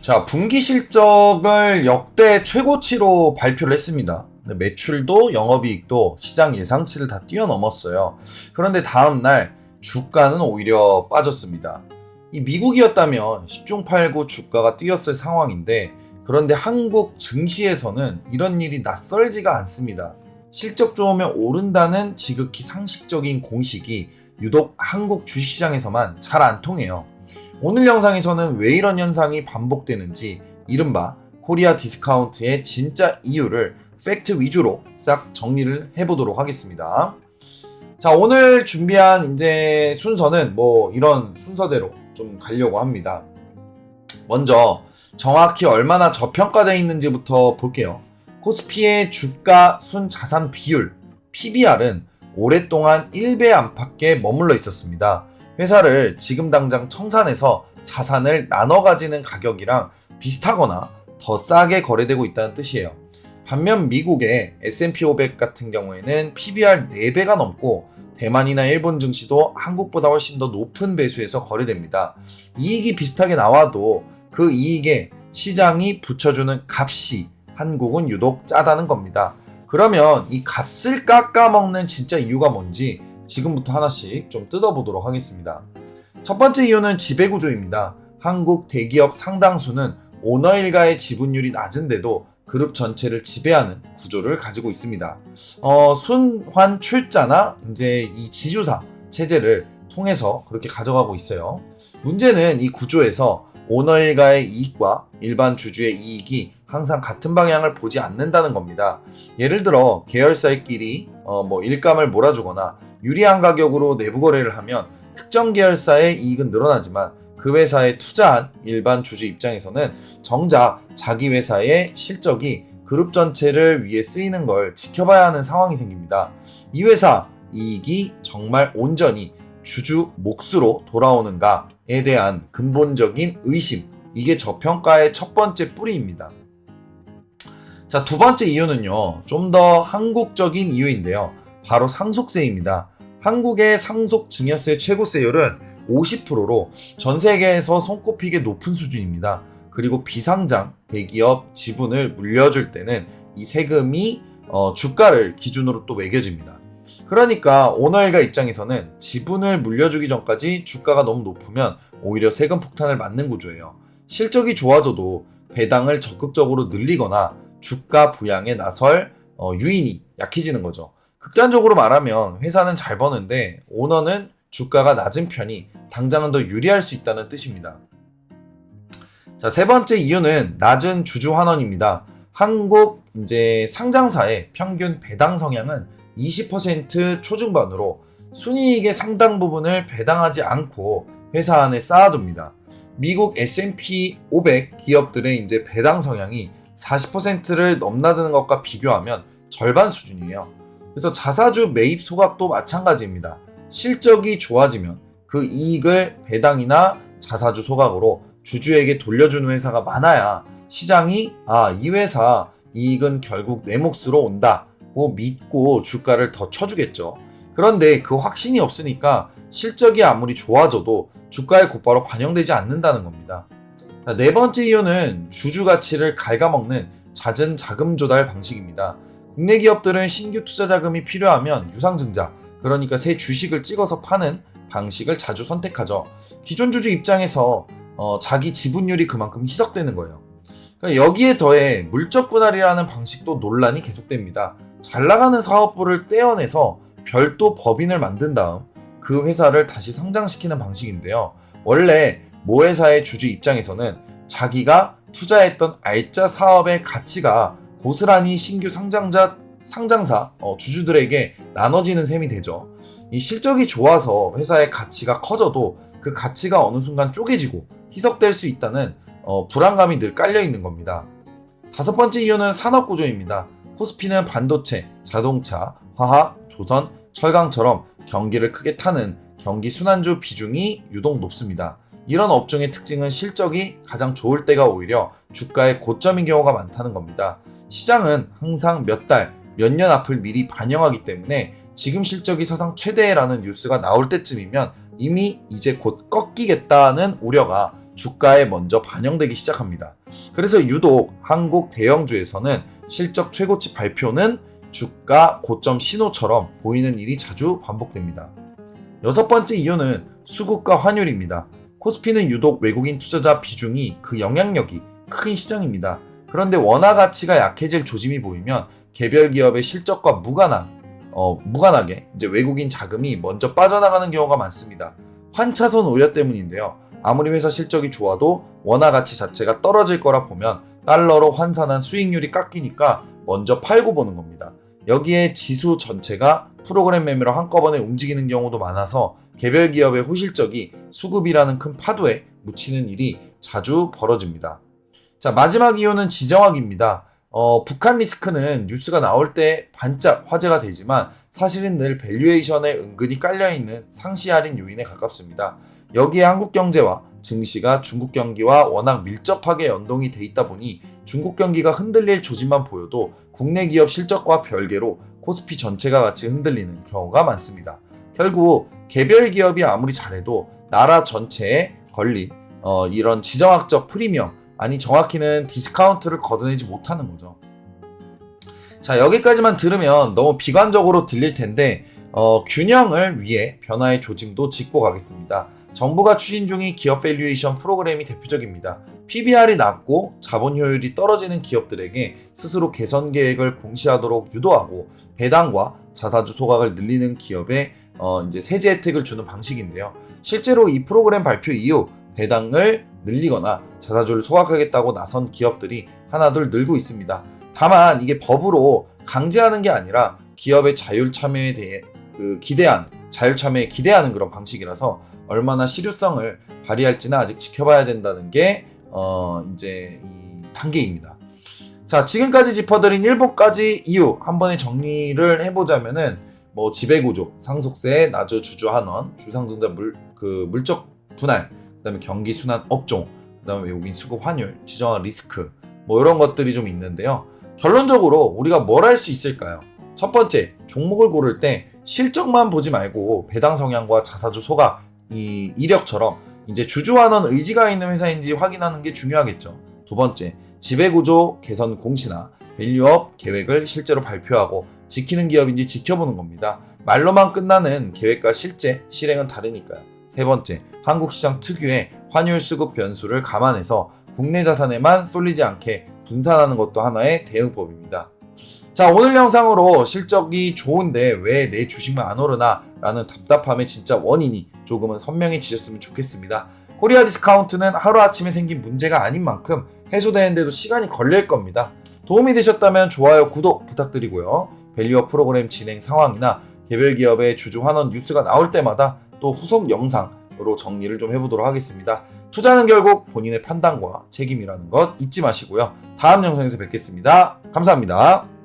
자, 분기 실적을 역대 최고치로 발표를 했습니다. 매출도 영업이익도 시장 예상치를 다 뛰어넘었어요. 그런데 다음날 주가는 오히려 빠졌습니다. 이 미국이었다면 10중 8구 주가가 뛰었을 상황인데, 그런데 한국 증시에서는 이런 일이 낯설지가 않습니다. 실적 좋으면 오른다는 지극히 상식적인 공식이 유독 한국 주식시장에서만 잘 안 통해요. 오늘 영상에서는 왜 이런 현상이 반복되는지, 이른바 코리아 디스카운트의 진짜 이유를 팩트 위주로 싹 정리를 해보도록 하겠습니다. 자, 오늘 준비한 이제 순서는 이런 순서대로 좀 가려고 합니다. 먼저 정확히 얼마나 저평가되어 있는지부터 볼게요. 코스피의 주가 순자산 비율 PBR은 오랫동안 1배 안팎에 머물러 있었습니다. 회사를 지금 당장 청산해서 자산을 나눠 가지는 가격이랑 비슷하거나 더 싸게 거래되고 있다는 뜻이에요. 반면 미국의 S&P 500 같은 경우에는 PBR 4배가 넘고 대만이나 일본 증시도 한국보다 훨씬 더 높은 배수에서 거래됩니다. 이익이 비슷하게 나와도 그 이익에 시장이 붙여주는 값이 한국은 유독 짜다는 겁니다. 그러면 이 값을 깎아먹는 진짜 이유가 뭔지 지금부터 하나씩 좀 뜯어보도록 하겠습니다. 첫 번째 이유는 지배구조입니다. 한국 대기업 상당수는 오너 일가의 지분율이 낮은데도 그룹 전체를 지배하는 구조를 가지고 있습니다. 순환 출자나 이제 이 지주사 체제를 통해서 그렇게 가져가고 있어요. 문제는 이 구조에서 오너 일가의 이익과 일반 주주의 이익이 항상 같은 방향을 보지 않는다는 겁니다. 예를 들어 계열사끼리 일감을 몰아주거나 유리한 가격으로 내부 거래를 하면 특정 계열사의 이익은 늘어나지만 그 회사에 투자한 일반 주주 입장에서는 정작 자기 회사의 실적이 그룹 전체를 위해 쓰이는 걸 지켜봐야 하는 상황이 생깁니다. 이 회사 이익이 정말 온전히 주주 몫으로 돌아오는가에 대한 근본적인 의심, 이게 저평가의 첫 번째 뿌리입니다. 자, 두 번째 이유는요, 좀 더 한국적인 이유인데요. 바로 상속세입니다. 한국의 상속 증여세 최고세율은 50%로 전 세계에서 손꼽히게 높은 수준입니다. 그리고 비상장 대기업 지분을 물려줄 때는 이 세금이 주가를 기준으로 또 매겨집니다. 그러니까 오너일가 입장에서는 지분을 물려주기 전까지 주가가 너무 높으면 오히려 세금 폭탄을 맞는 구조예요. 실적이 좋아져도 배당을 적극적으로 늘리거나 주가 부양에 나설 유인이 약해지는 거죠. 극단적으로 말하면 회사는 잘 버는데 오너는 주가가 낮은 편이 당장은 더 유리할 수 있다는 뜻입니다. 자, 세 번째 이유는 낮은 주주 환원입니다. 한국 이제 상장사의 평균 배당 성향은 20% 초중반으로 순이익의 상당 부분을 배당하지 않고 회사 안에 쌓아둡니다. 미국 S&P 500 기업들의 이제 배당 성향이 40%를 넘나드는 것과 비교하면 절반 수준이에요. 그래서 자사주 매입 소각도 마찬가지입니다. 실적이 좋아지면 그 이익을 배당이나 자사주 소각으로 주주에게 돌려주는 회사가 많아야 시장이 이 회사 이익은 결국 내 몫으로 온다고 믿고 주가를 더 쳐주겠죠. 그런데 그 확신이 없으니까 실적이 아무리 좋아져도 주가에 곧바로 반영되지 않는다는 겁니다. 자, 네 번째 이유는 주주 가치를 갉아먹는 잦은 자금 조달 방식입니다. 국내 기업들은 신규 투자 자금이 필요하면 유상증자, 그러니까 새 주식을 찍어서 파는 방식을 자주 선택하죠. 기존 주주 입장에서 자기 지분율이 그만큼 희석되는 거예요. 그러니까 여기에 더해 물적 분할이라는 방식도 논란이 계속됩니다. 잘 나가는 사업부를 떼어내서 별도 법인을 만든 다음 그 회사를 다시 상장시키는 방식인데요. 원래 모 회사의 주주 입장에서는 자기가 투자했던 알짜 사업의 가치가 고스란히 신규 상장사 주주들에게 나눠지는 셈이 되죠. 이 실적이 좋아서 회사의 가치가 커져도 그 가치가 어느 순간 쪼개지고 희석될 수 있다는 불안감이 늘 깔려 있는 겁니다. 다섯 번째 이유는 산업 구조입니다. 코스피는 반도체, 자동차, 화학, 조선, 철강처럼 경기를 크게 타는 경기 순환주 비중이 유독 높습니다. 이런 업종의 특징은 실적이 가장 좋을 때가 오히려 주가의 고점인 경우가 많다는 겁니다. 시장은 항상 몇 달, 몇 년 앞을 미리 반영하기 때문에 지금 실적이 사상 최대라는 뉴스가 나올 때쯤이면 이미 이제 곧 꺾이겠다는 우려가 주가에 먼저 반영되기 시작합니다. 그래서 유독 한국 대형주에서는 실적 최고치 발표는 주가 고점 신호처럼 보이는 일이 자주 반복됩니다. 여섯 번째 이유는 수급과 환율입니다. 코스피는 유독 외국인 투자자 비중이 그 영향력이 큰 시장입니다. 그런데 원화 가치가 약해질 조짐이 보이면 개별 기업의 실적과 무관하게 이제 외국인 자금이 먼저 빠져나가는 경우가 많습니다. 환차손 우려 때문인데요. 아무리 회사 실적이 좋아도 원화 가치 자체가 떨어질 거라 보면 달러로 환산한 수익률이 깎이니까 먼저 팔고 보는 겁니다. 여기에 지수 전체가 프로그램 매매로 한꺼번에 움직이는 경우도 많아서 개별 기업의 호실적이 수급이라는 큰 파도에 묻히는 일이 자주 벌어집니다. 자, 마지막 이유는 지정학입니다. 북한 리스크는 뉴스가 나올 때 반짝 화제가 되지만 사실은 늘 밸류에이션에 은근히 깔려있는 상시 할인 요인에 가깝습니다. 여기에 한국 경제와 증시가 중국 경기와 워낙 밀접하게 연동이 돼 있다 보니 중국 경기가 흔들릴 조짐만 보여도 국내 기업 실적과 별개로 코스피 전체가 같이 흔들리는 경우가 많습니다. 결국 개별 기업이 아무리 잘해도 나라 전체에 걸린 이런 지정학적 프리미엄, 아니 정확히는 디스카운트를 걷어내지 못하는 거죠. 자, 여기까지만 들으면 너무 비관적으로 들릴 텐데 균형을 위해 변화의 조짐도 짚고 가겠습니다. 정부가 추진 중인 기업 밸류에이션 프로그램이 대표적입니다. PBR이 낮고 자본 효율이 떨어지는 기업들에게 스스로 개선 계획을 공시하도록 유도하고 배당과 자사주 소각을 늘리는 기업에 이제 세제 혜택을 주는 방식인데요. 실제로 이 프로그램 발표 이후 배당을 늘리거나 자사주를 소각하겠다고 나선 기업들이 하나둘 늘고 있습니다. 다만 이게 법으로 강제하는 게 아니라 기업의 자율 참여에 대해 자율 참여에 기대하는 그런 방식이라서 얼마나 실효성을 발휘할지는 아직 지켜봐야 된다는 게 이제 이 단계입니다. 자, 지금까지 짚어드린 7가지 이유 한 번에 정리를 해보자면은 지배구조, 상속세, 나주 주주 환원, 주상증자 물적 분할, 그다음에 경기 순환 업종, 그다음에 외국인 수급 환율, 지정학 리스크 이런 것들이 좀 있는데요. 결론적으로 우리가 뭘 할 수 있을까요? 첫 번째, 종목을 고를 때 실적만 보지 말고 배당 성향과 자사주 소각, 이 이력처럼 이제 주주 환원 의지가 있는 회사인지 확인하는 게 중요하겠죠. 두 번째, 지배구조 개선 공시나 밸류업 계획을 실제로 발표하고 지키는 기업인지 지켜보는 겁니다. 말로만 끝나는 계획과 실제 실행은 다르니까요. 세 번째, 한국 시장 특유의 환율 수급 변수를 감안해서 국내 자산에만 쏠리지 않게 분산하는 것도 하나의 대응법입니다. 자, 오늘 영상으로 실적이 좋은데 왜 내 주식만 안 오르나 라는 답답함의 진짜 원인이 조금은 선명해지셨으면 좋겠습니다. 코리아 디스카운트는 하루아침에 생긴 문제가 아닌 만큼 해소되는데도 시간이 걸릴 겁니다. 도움이 되셨다면 좋아요, 구독 부탁드리고요. 밸류업 프로그램 진행 상황이나 개별 기업의 주주 환원 뉴스가 나올 때마다 또 후속 영상으로 정리를 좀 해보도록 하겠습니다. 투자는 결국 본인의 판단과 책임이라는 것 잊지 마시고요. 다음 영상에서 뵙겠습니다. 감사합니다.